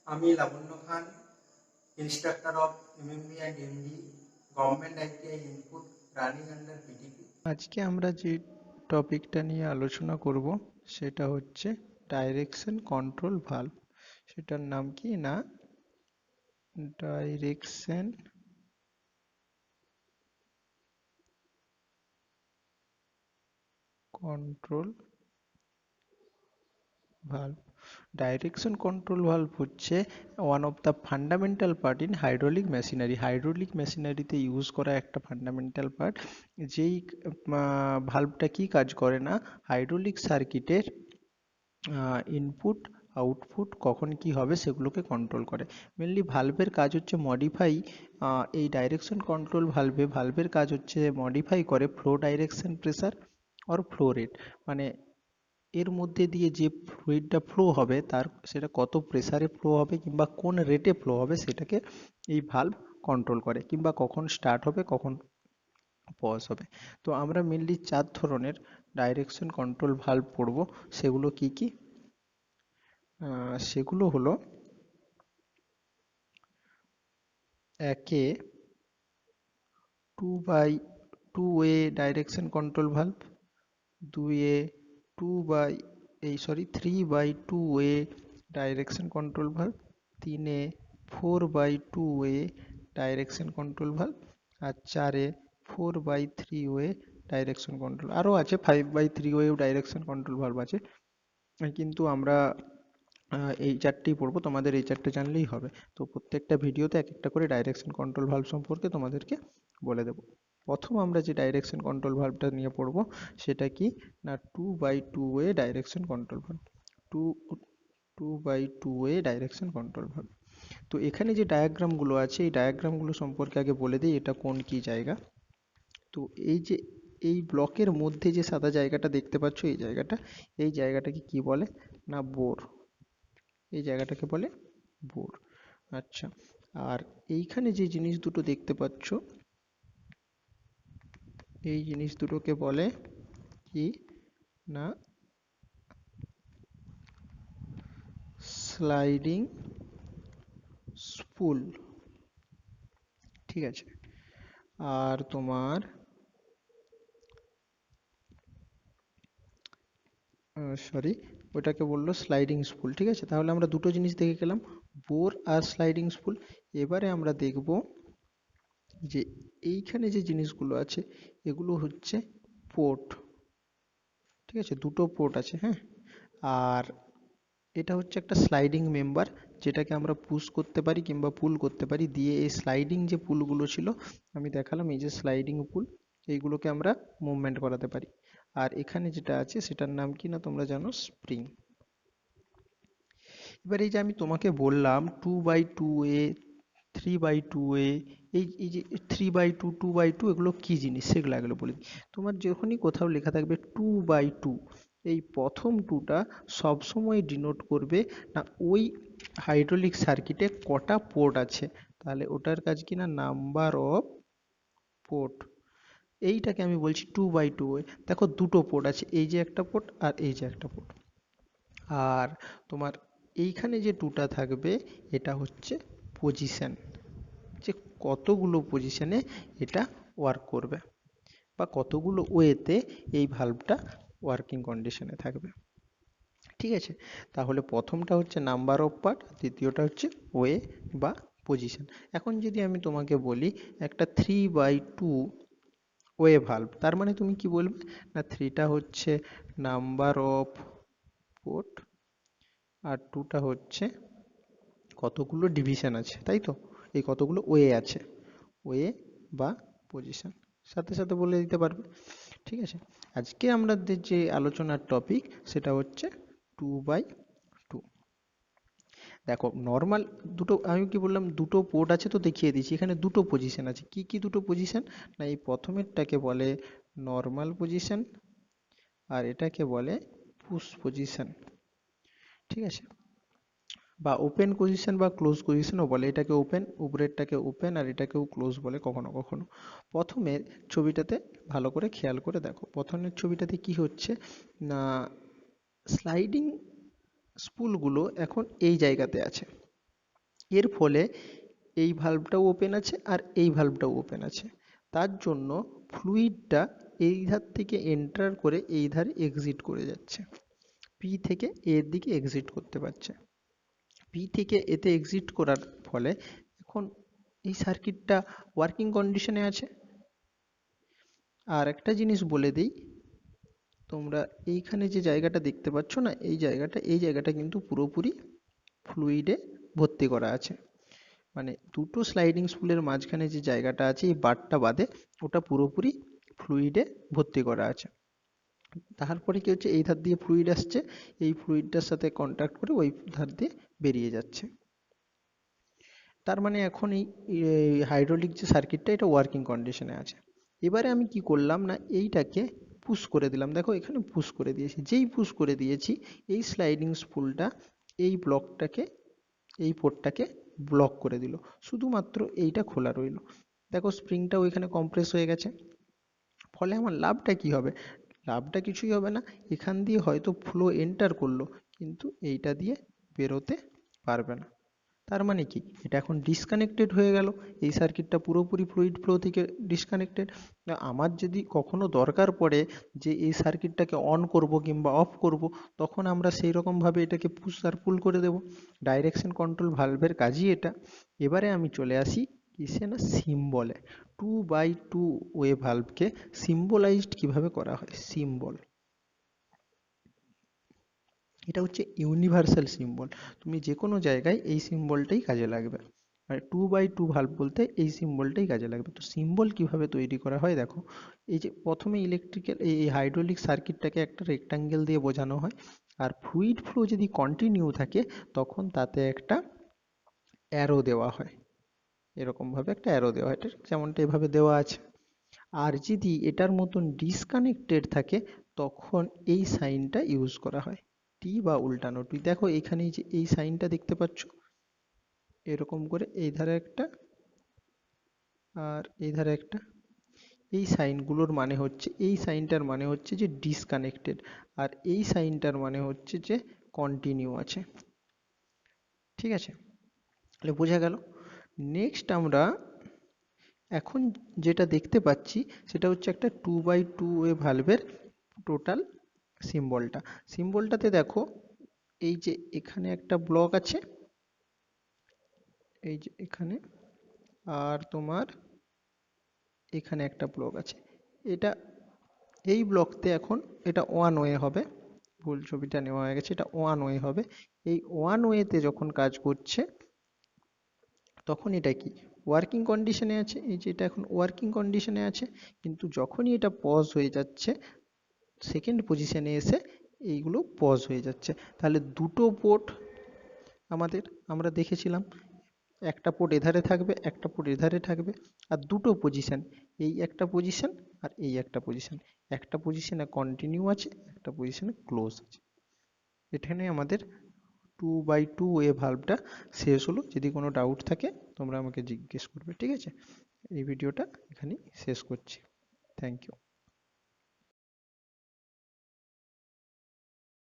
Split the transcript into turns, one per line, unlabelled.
আমি লাবণ্য খান, instructor of MMB and MD, Government ITI Input, running under PTP।
আজকে আমরা যে টপিকটা নিয়ে আলোচনা করব সেটা হচ্ছে ডাইরেকশন কন্ট্রোল ভালভ। সেটার নাম কি না direction control valve. Direction control valve হচ্ছে one of the fundamental part in hydraulic machinery. Hydraulic মেশিনারিতে ইউজ করা একটা ফান্ডামেন্টাল পার্ট। যেই ভালভটা কি কাজ করে না, হাইড্রোলিক সার্কিটের ইনপুট আউটপুট কখন কি হবে সেগুলোকে কন্ট্রোল করে। মেনলি ভালভের কাজ হচ্ছে মডিফাই, এই ডাইরেকশন কন্ট্রোল ভালভের কাজ হচ্ছে মডিফাই করে flow direction, pressure or flow rate. মানে এর মধ্যে দিয়ে যে ফ্লুইডটা ফ্লো হবে তার সেটা কত প্রেসারে ফ্লো হবে কিংবা কোন রেটে ফ্লো হবে সেটাকে এই ভালভ কন্ট্রোল করে, কিংবা কখন স্টার্ট হবে কখন পজ হবে। তো আমরা মেনলি 4 ধরনের ডাইরেকশন কন্ট্রোল ভালভ পড়ব। সেগুলো কি কি? সেগুলো হলো: একে 2/2 direction control valve, 2 3/2 direction control valve, 4/2 direction control valve, আর 4/3 ডাইরেকশন কন্ট্রোল। আরও আছে 5/3 ডাইরেকশন কন্ট্রোল ভালভ আছে, কিন্তু আমরা এই চারটেই পড়বো। তোমাদের এই চারটে জানলেই হবে। তো প্রত্যেকটা ভিডিওতে এক একটা করে ডাইরেকশন কন্ট্রোল ভালভ সম্পর্কে তোমাদেরকে বলে দেবো। প্রথম আমরা যে ডাইরেকশন কন্ট্রোল ভালভটা নিয়ে পড়বো সেটা কি না 2/2 direction control valve. Two 2/2 direction control valve. তো এখানে যে ডায়াগ্রামগুলো আছে এই ডায়াগ্রামগুলো সম্পর্কে আগে বলে দিই, এটা কোন কি জায়গা। তো এই যে এই ব্লকের মধ্যে যে সাদা জায়গাটা দেখতে পাচ্ছ, এই জায়গাটাকে কি বলে না বোর। এই জায়গাটাকে বলে বোর। আচ্ছা, আর এইখানে যে জিনিস দুটো দেখতে পাচ্ছ এই জিনিস দুটোকে বলে কি না স্লাইডিং স্পুল। ঠিক আছে, আর তোমার সরি, ওটাকে বললো স্লাইডিং স্পুল। ঠিক আছে, তাহলে আমরা দুটো জিনিস দেখে গেলাম, বোর আর স্লাইডিং স্পুল। এবারে আমরা দেখব যে এইখানে যে জিনিসগুলো আছে এগুলো হচ্ছে পোর্ট। ঠিক আছে, দুটো পোর্ট আছে, হ্যাঁ। আর এটা হচ্ছে একটা স্লাইডিং মেম্বার, যেটাকে আমরা পুশ করতে পারি কিংবা পুল করতে পারি। দিয়ে এই স্লাইডিং যে পুলগুলো ছিল আমি দেখালাম, এই যে স্লাইডিং পুল, এইগুলোকে আমরা মুভমেন্ট করাতে পারি। আর এখানে যেটা আছে সেটার নাম কি না তোমরা জানো, স্প্রিং। এবার এই যে আমি তোমাকে বললাম 2/2 3/2, এই যে 3/2 2/2 এগুলো কি জিনিস সেগুলো এগুলো বলি। তোমার যখনই কোথাও লেখা থাকবে 2/2, এই প্রথম টুটা সবসময় ডিনোট করবে না ওই হাইড্রোলিক সার্কিটে কটা পোর্ট আছে। তাহলে ওটার কাজ কি না নাম্বার অফ পোর্ট। এইটাকে আমি বলছি 2/2। দেখো দুটো পোর্ট আছে, এই যে একটা পোর্ট আর এই যে একটা পোর্ট। আর তোমার এইখানে যে টুটা থাকবে এটা হচ্ছে পজিশন, যে কতগুলো পজিশনে এটা ওয়ার্ক করবে বা কতগুলো ওয়েতে এই ভালভটা ওয়ার্কিং কন্ডিশনে থাকবে। ঠিক আছে, তাহলে প্রথমটা হচ্ছে নাম্বার অফ পার্ট, দ্বিতীয়টা হচ্ছে ওয়ে বা পজিশন। এখন যদি আমি তোমাকে বলি একটা 3/2 ওয়ে ভালভ, তার মানে তুমি কি বলবে না থ্রিটা হচ্ছে নাম্বার অফ পোর্ট আর টুটা হচ্ছে কতগুলো ডিভিশন আছে, তাই তো? এই কতগুলো ওয়ে আছে, ওয়ে বা পজিশন সাথে সাথে বলে দিতে পারবে। ঠিক আছে, আজকে আমাদের যে আলোচনার টপিক সেটা হচ্ছে 2/2। দেখো নর্মাল দুটো, আমি কি বললাম দুটো পোর্ট আছে তো দেখিয়ে দিচ্ছি। এখানে দুটো পজিশন আছে, কি কি দুটো পজিশন না এই প্রথমেরটাকে বলে নর্মাল পজিশন আর এটাকে বলে পুশ পজিশন। ঠিক আছে, বা ওপেন পজিশন বা ক্লোজ পজিশনও বলে। এটাকে ওপেন, উপরেরটাকে ওপেন আর এটাকেও ক্লোজ বলে কখনো কখনো। প্রথমের ছবিটাতে ভালো করে খেয়াল করে দেখো, প্রথমের ছবিটাতে কি হচ্ছে না স্লাইডিং স্পুলগুলো এখন এই জায়গাতে আছে। এর ফলে এই ভালভটাও ওপেন আছে আর এই ভালভটাও ওপেন আছে। তার জন্য ফ্লুইডটা এই ধার থেকে এন্টার করে এই ধারে এক্সিট করে যাচ্ছে, পি থেকে এর দিকে এক্সিট করতে পারছে। পি থেকে এতে এক্সিট করার ফলে এখন এই সার্কিটটা ওয়ার্কিং কন্ডিশনে আছে। আর একটা জিনিস বলে দিই, তোমরা এইখানে যে জায়গাটা দেখতে পাচ্ছ না, এই জায়গাটা কিন্তু পুরোপুরি ফ্লুইডে ভর্তি করা আছে। মানে দুটো স্লাইডিং স্পুলের মাঝখানে যে জায়গাটা আছে এই বারটা বাদে ওটা পুরোপুরি ফ্লুইডে ভর্তি করা আছে। তারপরে কি হচ্ছে, এই ধার দিয়ে ফ্লুইড আসছে, এই ফ্লুইডটার সাথে কন্ট্যাক্ট করে ওই ধার দিয়ে বেরিয়ে যাচ্ছে। তার মানে এখন এই হাইড্রোলিক যে সার্কিটটা এটা ওয়ার্কিং কন্ডিশনে আছে। এবারে আমি কি করলাম না, এইটাকে পুশ করে দিলাম। দেখো এখানে পুশ করে দিয়েছি, যেই পুশ করে দিয়েছি এই স্লাইডিং স্পুলটা এই ব্লকটাকে, এই পোর্টটাকে ব্লক করে দিল, শুধুমাত্র এইটা খোলা রইল। দেখো স্প্রিংটাও এখানে কম্প্রেস হয়ে গেছে। ফলে আমার লাভটা কি হবে? লাভটা কিছুই হবে না, এখান দিয়ে হয়তো ফ্লো এন্টার করলো কিন্তু এইটা দিয়ে বেরোতে পারবে না। তার মানে কি, এটা এখন ডিসকানেক্টেড হয়ে গেল, এই সার্কিটটা পুরোপুরি ফ্লুইড ফ্লো থেকে ডিসকানেক্টেড। আমার যদি কখনো দরকার পড়ে যে এই সার্কিটটাকে অন করব কিংবা অফ করব, তখন আমরা সেই রকমভাবে এটাকে পুশ আর পুল করে দেব। ডাইরেকশন কন্ট্রোল ভালভের কাজই এটা। এবারে আমি চলে আসি কিসে না, সিম্বলে। 2x2 ওয়ে ভালভকে সিম্বলাইজড কিভাবে করা হয়, সিম্বল। এটা হচ্ছে ইউনিভার্সাল সিম্বল, তুমি যে কোনো জায়গায় এই সিম্বলটাই কাজে লাগবে। মানে 2x2 ভালভ বলতে এই সিম্বলটাই কাজে লাগবে। তো সিম্বল কিভাবে তৈরি করা হয় দেখো, এই যে প্রথমে ইলেকট্রিক্যাল এই হাইড্রোলিক সার্কিটটাকে একটা রেক্টাঙ্গেল দিয়ে বোঝানো হয়। আর ফ্লুইড ফ্লো যদি কন্টিনিউ থাকে তখন তাতে একটা অ্যারো দেওয়া হয়, এরকমভাবে একটা অ্যারো দেওয়া হয়, ঠিক যেমনটা এভাবে দেওয়া আছে। আর যদি এটার মতন ডিসকানেক্টেড থাকে তখন এই সাইনটা ইউজ করা হয়, টি বা উল্টানো টি। দেখো এখানে যে এই সাইনটা দেখতে পাচ্ছ, এরকম করে এই ধারে একটা আর এই ধারে একটা, এই সাইনগুলোর মানে হচ্ছে, এই সাইনটার মানে হচ্ছে যে ডিসকানেক্টেড, আর এই সাইনটার মানে হচ্ছে যে কন্টিনিউ আছে। ঠিক আছে, তাহলে বোঝা গেল। নেক্সট আমরা এখন যেটা দেখতে পাচ্ছি সেটা হচ্ছে একটা 2x2 ওয়ে ভালভের টোটাল সিম্বলটা। সিম্বলটাতে দেখো এই যে এখানে একটা ব্লক আছে, এই যে এখানে, আর তোমার এখানে একটা ব্লক আছে। এটা এই ব্লকতে এখন এটা ওয়ান ওয়ে হবে, ভুল ছবিটা নেওয়া হয়ে গেছে, এটা ওয়ান ওয়ে হবে। এই ওয়ান ওয়েতে যখন কাজ করছে তখন এটা কি ওয়ার্কিং কন্ডিশনে আছে, এই যে এটা এখন ওয়ার্কিং কন্ডিশনে আছে। কিন্তু যখনই এটা পজ হয়ে যাচ্ছে, সেকেন্ড পজিশনে এসে এইগুলো পজ হয়ে যাচ্ছে। তাহলে দুটো পোর্ট আমাদের, আমরা দেখেছিলাম একটা পোর্ট এধারে থাকবে, একটা পোর্ট এধারে থাকবে, আর দুটো পজিশন, এই একটা পজিশন আর এই একটা পজিশন, একটা পজিশনে কন্টিনিউ আছে, একটা পজিশনে ক্লোজ আছে। এখানে আমাদের 2x2 ওয়ে ভালভটা শেষ হলো। যদি কোনো ডাউট থাকে তোমরা আমাকে জিজ্ঞেস করবে, ঠিক আছে? এই ভিডিওটা এখানেই শেষ করছি। Thank you.